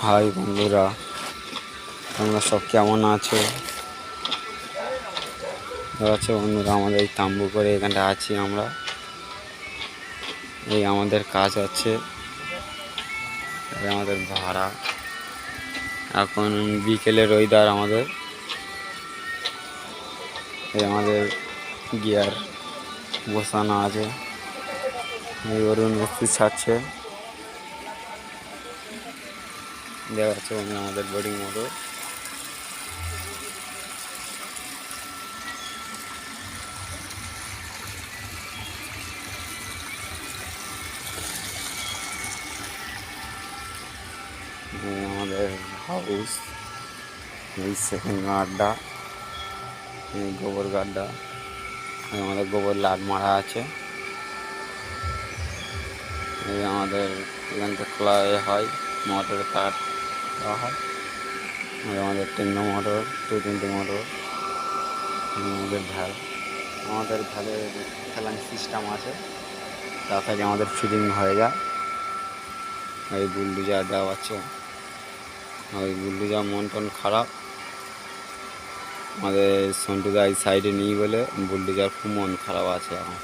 High বন্ধুরা, তোমরা সব কেমন আছো? বন্ধুরা, আমাদের এই তাম্বু করে এখানটা আছি আমরা। এই আমাদের কাজ হচ্ছে, এই আমাদের ভাড়া। এখন বিকেলের ওয়েদার আমাদের। এই আমাদের গিয়ার বসানো আছে, এই অরুণ মিস্ত্রি ছাড়ছে। দেখা যাচ্ছে বন্ধুরা আমাদের বোর্ডিং মোটর। আমাদের হাউস, এই সেকেন্ড গাড্ডা, এই গোবর গাড্ডা, আমাদের গোবর লাট মারা আছে। এই আমাদের এখান থেকে খোলা হয়, মোটরে তার দেওয়া হয়। আমাদের 3 মোটর, 220 মোটর। আমাদের ঢালে ফেলান সিস্টেম আছে, তাড়াতাড়ি আমাদের ফিটিং হয়ে যায়। এই বুলডোজার দেওয়া আছে, ওই বুলডোজার মন টন খারাপ। আমাদের সন্টুদা এই সাইডে নিয়ে বলে বুলডোজার খুব মন খারাপ আছে এখন।